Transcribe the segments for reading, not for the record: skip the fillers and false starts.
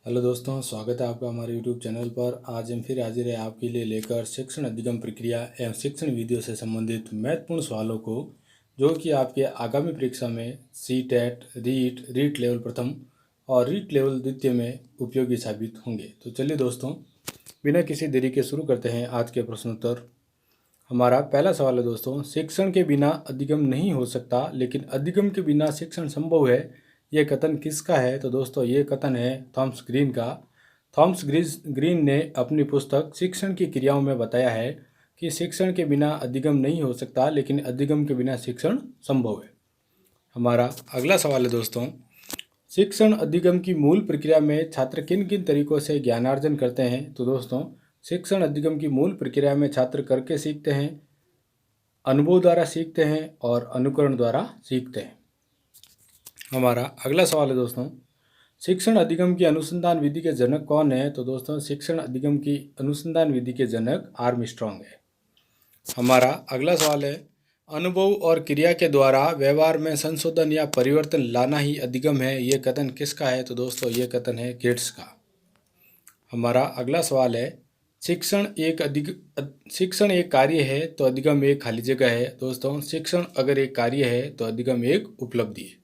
Hello दोस्तों, स्वागत है आपका हमारे यूट्यूब चैनल पर। आज हम फिर हाजिर है आपके लिए लेकर शिक्षण अधिगम प्रक्रिया एवं शिक्षण विधियों से संबंधित महत्वपूर्ण सवालों को, जो कि आपके आगामी परीक्षा में सी-टेट, रीट लेवल प्रथम और रीट लेवल द्वितीय में उपयोगी साबित होंगे। तो चलिए दोस्तों, बिना किसी देरी के शुरू करते हैं आज के प्रश्नोत्तर। हमारा पहला सवाल है दोस्तों, शिक्षण के बिना अधिगम नहीं हो सकता, लेकिन अधिगम के बिना शिक्षण संभव है। ये कथन किसका है? तो दोस्तों ये कथन है थॉमस ग्रीन का। थॉमस ग्रीन ने अपनी पुस्तक शिक्षण की क्रियाओं में बताया है कि शिक्षण के बिना अधिगम नहीं हो सकता, लेकिन अधिगम के बिना शिक्षण संभव है। हमारा अगला सवाल है दोस्तों, शिक्षण अधिगम की मूल प्रक्रिया में छात्र किन किन तरीकों से ज्ञानार्जन करते हैं? तो दोस्तों शिक्षण अधिगम की मूल प्रक्रिया में छात्र करके सीखते हैं, अनुभव द्वारा सीखते हैं और अनुकरण द्वारा सीखते हैं। हमारा अगला सवाल है दोस्तों, शिक्षण अधिगम की अनुसंधान विधि के जनक कौन है? तो दोस्तों शिक्षण अधिगम की अनुसंधान विधि के जनक आर्मस्ट्रांग है। हमारा अगला सवाल है, अनुभव और क्रिया के द्वारा व्यवहार में संशोधन या परिवर्तन लाना ही अधिगम है। ये कथन किसका है? तो दोस्तों ये कथन है गेट्स का। हमारा अगला सवाल है, शिक्षण एक कार्य है तो अधिगम एक खाली जगह है। दोस्तों शिक्षण अगर एक कार्य है तो अधिगम एक उपलब्धि है।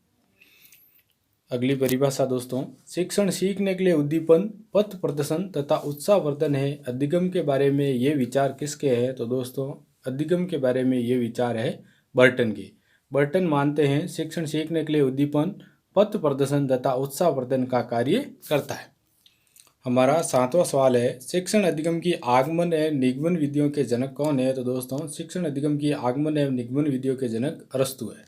अगली परिभाषा दोस्तों, शिक्षण सीखने के लिए उद्दीपन, पथ प्रदर्शन तथा उत्साहवर्धन है। अधिगम के बारे में ये विचार किसके हैं? तो दोस्तों अधिगम के बारे में ये विचार है बर्टन के। बर्टन मानते हैं शिक्षण सीखने के लिए उद्दीपन, पथ प्रदर्शन तथा उत्साहवर्धन का कार्य करता है। हमारा सातवां सवाल है, शिक्षण अधिगम की आगमन एवं निगमन विधियों के जनक कौन है? तो दोस्तों शिक्षण अधिगम की आगमन एवं निगमन विधियों के जनक अरस्तु है।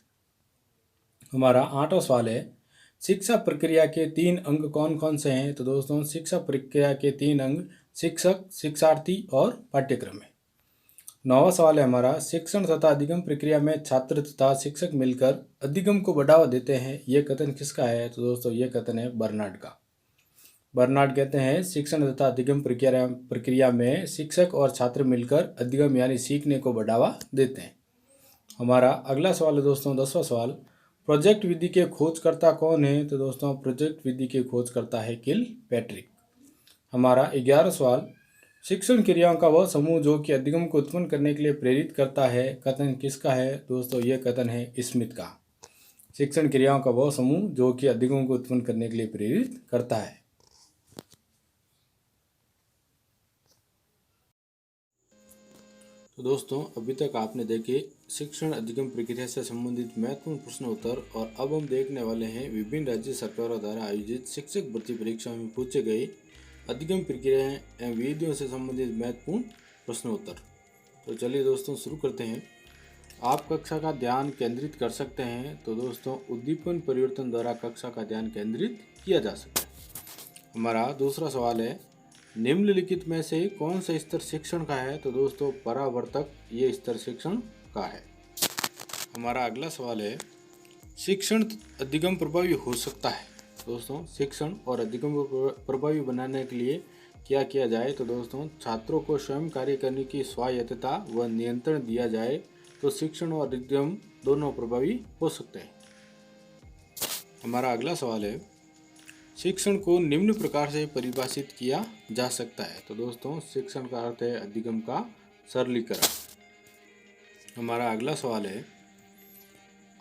हमारा आठवां सवाल है, शिक्षा प्रक्रिया के 3 अंग कौन कौन से हैं? तो दोस्तों शिक्षा प्रक्रिया के 3 अंग शिक्षक, शिक्षार्थी और पाठ्यक्रम है। 9वां सवाल है हमारा, शिक्षण तथा अधिगम प्रक्रिया में छात्र तथा शिक्षक मिलकर अधिगम को बढ़ावा देते हैं। ये कथन किसका है? तो दोस्तों ये कथन है बर्नार्ड का। बर्नार्ड कहते हैं शिक्षण तथा अधिगम प्रक्रिया में शिक्षक और छात्र मिलकर अधिगम यानी सीखने को बढ़ावा देते हैं। हमारा अगला सवाल है दोस्तों 10वां सवाल, प्रोजेक्ट विधि के खोजकर्ता कौन है? तो दोस्तों प्रोजेक्ट विधि के खोजकर्ता है किल पैट्रिक। हमारा 11वां सवाल, शिक्षण क्रियाओं का वह समूह जो कि अधिगम को उत्पन्न करने के लिए प्रेरित करता है, कथन किसका है? दोस्तों ये कथन है स्मिथ का। शिक्षण क्रियाओं का वह समूह जो कि अधिगम को उत्पन्न करने के लिए प्रेरित करता है। तो दोस्तों अभी तक आपने देखे शिक्षण अधिगम प्रक्रिया से संबंधित महत्वपूर्ण प्रश्न उत्तर, और अब हम देखने वाले हैं विभिन्न राज्य सरकारों द्वारा आयोजित शिक्षक भर्ती परीक्षा में पूछे गए अधिगम प्रक्रियाएं एवं विधियों से संबंधित महत्वपूर्ण प्रश्न उत्तर। तो चलिए दोस्तों शुरू करते हैं। आप कक्षा का ध्यान केंद्रित कर सकते हैं। तो दोस्तों उद्दीपन परिवर्तन द्वारा कक्षा का ध्यान केंद्रित किया जा सकता है। हमारा दूसरा सवाल है, निम्नलिखित में से कौन सा स्तर शिक्षण का है? तो दोस्तों परावर्तक ये स्तर शिक्षण का है। हमारा अगला सवाल है, शिक्षण अधिगम प्रभावी हो सकता है। दोस्तों शिक्षण और अधिगम को प्रभावी बनाने के लिए क्या किया जाए? तो दोस्तों छात्रों को स्वयं कार्य करने की स्वायत्तता व नियंत्रण दिया जाए तो शिक्षण और अधिगम दोनों प्रभावी हो सकते हैं। हमारा अगला सवाल है, शिक्षण को निम्न प्रकार से परिभाषित किया जा सकता है। तो दोस्तों शिक्षण का अर्थ है अधिगम का सरलीकरण। हमारा अगला सवाल है,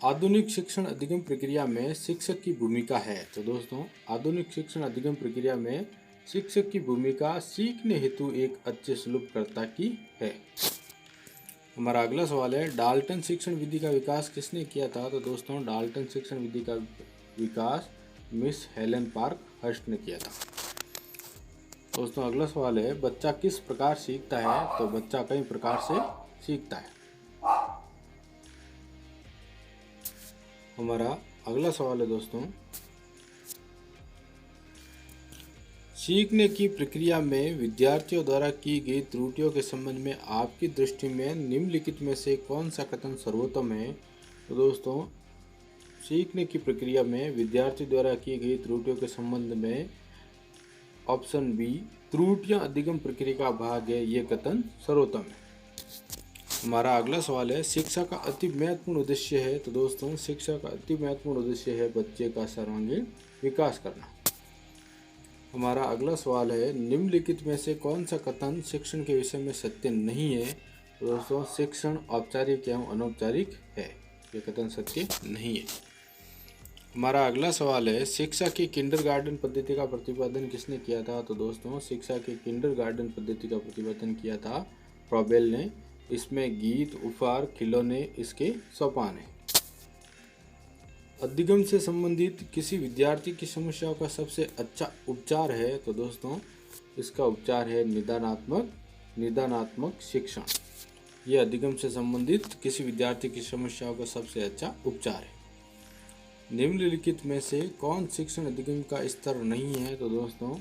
आधुनिक शिक्षण अधिगम प्रक्रिया में शिक्षक की भूमिका है। तो दोस्तों आधुनिक शिक्षण अधिगम प्रक्रिया में शिक्षक की भूमिका सीखने हेतु एक अच्छे सुलभकर्ता की है। हमारा अगला सवाल है, डाल्टन शिक्षण विधि का विकास किसने किया था? तो दोस्तों डाल्टन शिक्षण विधि का विकास मिस हेलेन पार्क हर्स्ट ने किया था। दोस्तों अगला सवाल है, बच्चा किस प्रकार सीखता है? तो बच्चा कई प्रकार से सीखता है। हमारा अगला सवाल है दोस्तों, सीखने की प्रक्रिया में विद्यार्थियों द्वारा की गई त्रुटियों के संबंध में आपकी दृष्टि में निम्नलिखित में से कौन सा कथन सर्वोत्तम है? तो दोस्तों सीखने की प्रक्रिया में विद्यार्थी द्वारा की गई त्रुटियों के संबंध में ऑप्शन बी, त्रुटियां अधिगम प्रक्रिया का भाग है, ये कथन सर्वोत्तम है। हमारा अगला सवाल है, शिक्षा का अति महत्वपूर्ण उद्देश्य है। तो दोस्तों शिक्षा का अति महत्वपूर्ण उद्देश्य है बच्चे का सर्वांगीण विकास करना। हमारा अगला सवाल है, निम्नलिखित में से कौन सा कथन शिक्षण के विषय में सत्य नहीं है? तो दोस्तों, शिक्षण औपचारिक एवं अनौपचारिक है, ये कथन सत्य नहीं है। हमारा अगला सवाल है, शिक्षा की किंडरगार्टन पद्धति का प्रतिपादन किसने किया था? तो दोस्तों, शिक्षा की किंडरगार्टन पद्धति का प्रतिपादन किया था फ्रॉबेल ने। इसमें गीत, उपहार, खिलौने इसके सोपान है। अधिगम से संबंधित किसी विद्यार्थी की समस्याओं का सबसे अच्छा उपचार है? तो दोस्तों, इसका उपचार है निदानात्मक शिक्षण। ये अधिगम से संबंधित किसी विद्यार्थी की समस्याओं का सबसे अच्छा उपचार है। निम्नलिखित में से कौन शिक्षण अधिगम का स्तर नहीं है? तो दोस्तों,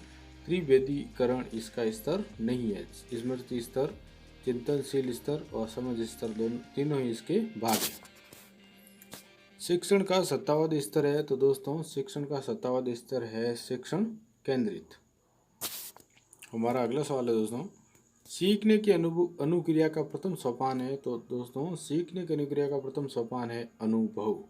त्रिवेदीकरण इसका स्तर नहीं है। स्मृति स्तर, चिंतनशील स्तर और समझ स्तर तीनों ही इसके भाग हैं। शिक्षण का सत्तावादी स्तर है? तो दोस्तों, शिक्षण का सत्तावादी स्तर है शिक्षण केंद्रित। हमारा अगला सवाल है दोस्तों, सीखने की अनुक्रिया का प्रथम सोपान है? तो दोस्तों, सीखने की अनुक्रिया का प्रथम सोपान है अनुभव।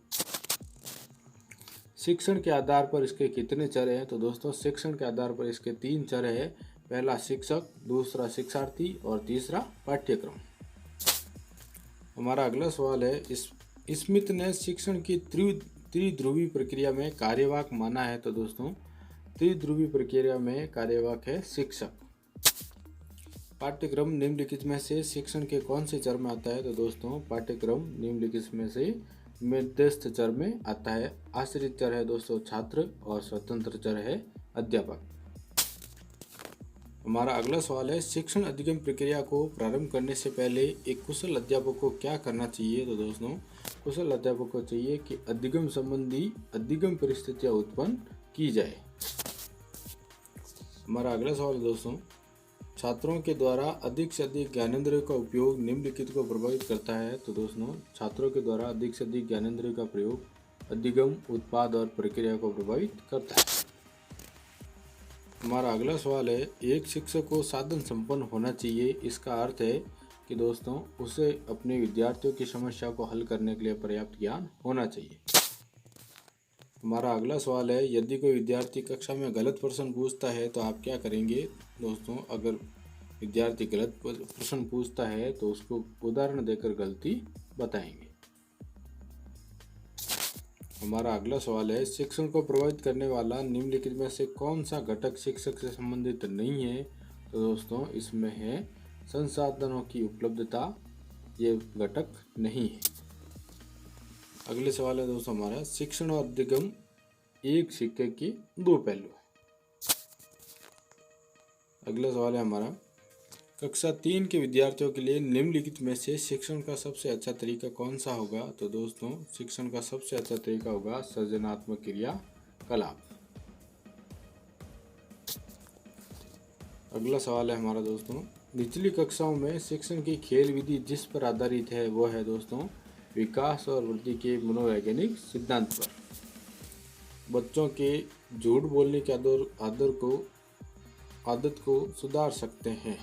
शिक्षण के आधार पर इसके कितने चर हैं? तो दोस्तों, शिक्षण के आधार पर इसके 3 चर है। पहला शिक्षक, दूसरा शिक्षार्थी और तीसरा पाठ्यक्रम। हमारा अगला सवाल है, स्मिथ ने शिक्षण की त्रिध्रुवी प्रक्रिया में कार्यवाहक माना है? तो दोस्तों, त्रिध्रुवी प्रक्रिया में कार्यवाहक है शिक्षक। पाठ्यक्रम निम्नलिखित में से शिक्षण के कौन से चर में आता है? तो दोस्तों, पाठ्यक्रम निम्नलिखित में से मध्यस्थ चर में आता है। आश्रित चर है दोस्तों छात्र और स्वतंत्र चर है अध्यापक। हमारा अगला सवाल है, शिक्षण अधिगम प्रक्रिया को प्रारंभ करने से पहले एक कुशल अध्यापक को क्या करना चाहिए? तो दोस्तों, कुशल अध्यापक को चाहिए कि अधिगम संबंधी अधिगम परिस्थितियां उत्पन्न की जाए। हमारा अगला सवाल है दोस्तों, छात्रों के द्वारा अधिक से अधिक ज्ञानेंद्रियों का उपयोग निम्नलिखित को प्रभावित करता है? तो दोस्तों, छात्रों के द्वारा अधिक से अधिक ज्ञानेंद्रियों का प्रयोग अधिगम, उत्पाद और प्रक्रिया को प्रभावित करता है। हमारा अगला सवाल है, एक शिक्षक को साधन संपन्न होना चाहिए। इसका अर्थ है कि दोस्तों, उसे अपने विद्यार्थियों की समस्या को हल करने के लिए पर्याप्त ज्ञान होना चाहिए। हमारा अगला सवाल है, यदि कोई विद्यार्थी कक्षा में गलत प्रश्न पूछता है तो आप क्या करेंगे? दोस्तों, अगर विद्यार्थी गलत प्रश्न पूछता है तो उसको उदाहरण देकर गलती बताएंगे। हमारा अगला सवाल है, शिक्षण को प्रभावित करने वाला निम्नलिखित में से कौन सा घटक शिक्षक से संबंधित नहीं है? तो दोस्तों, इसमें है संसाधनों की उपलब्धता, ये घटक नहीं है। अगले सवाल है दोस्तों हमारा, शिक्षण और अधिगम एक सिक्के के 2 पहलू है। अगला सवाल है हमारा, कक्षा 3 के विद्यार्थियों के लिए निम्नलिखित में से शिक्षण का सबसे अच्छा तरीका कौन सा होगा? तो दोस्तों, शिक्षण का सबसे अच्छा तरीका होगा सृजनात्मक क्रियाकलाप। अगला सवाल है हमारा दोस्तों, निचली कक्षाओं में शिक्षण की खेल विधि जिस पर आधारित है वो है दोस्तों विकास और वृद्धि के मनोवैज्ञानिक सिद्धांत पर। बच्चों के झूठ बोलने की आदत को सुधार सकते हैं,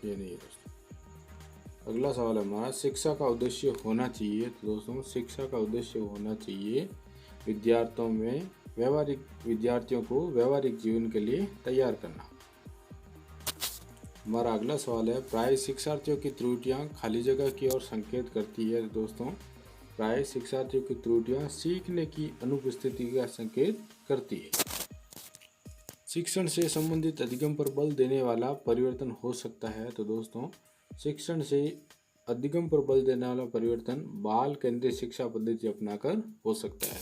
ये नहीं है दोस्तों। अगला सवाल है हमारा, शिक्षा का उद्देश्य होना चाहिए। तो दोस्तों, शिक्षा का उद्देश्य होना चाहिए विद्यार्थियों को व्यावहारिक जीवन के लिए तैयार करना। हमारा अगला सवाल है, प्राय शिक्षार्थियों की त्रुटियां खाली जगह की ओर संकेत करती है। दोस्तों, प्राय शिक्षार्थियों की त्रुटियां सीखने की अनुपस्थिति का संकेत करती है। शिक्षण से संबंधित अधिगम पर बल देने वाला परिवर्तन हो सकता है। तो दोस्तों, शिक्षण से अधिगम पर बल देने वाला परिवर्तन बाल केंद्रित शिक्षा पद्धति अपनाकर हो सकता है।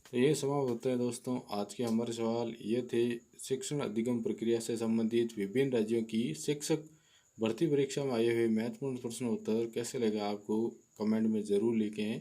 तो ये समाप्त होते हैं दोस्तों आज के हमारे सवाल। ये थे शिक्षण अधिगम प्रक्रिया से संबंधित विभिन्न राज्यों की शिक्षक भर्ती परीक्षा में आए हुए महत्वपूर्ण प्रश्न उत्तर। कैसे लगा आपको, कमेंट में ज़रूर लिखें।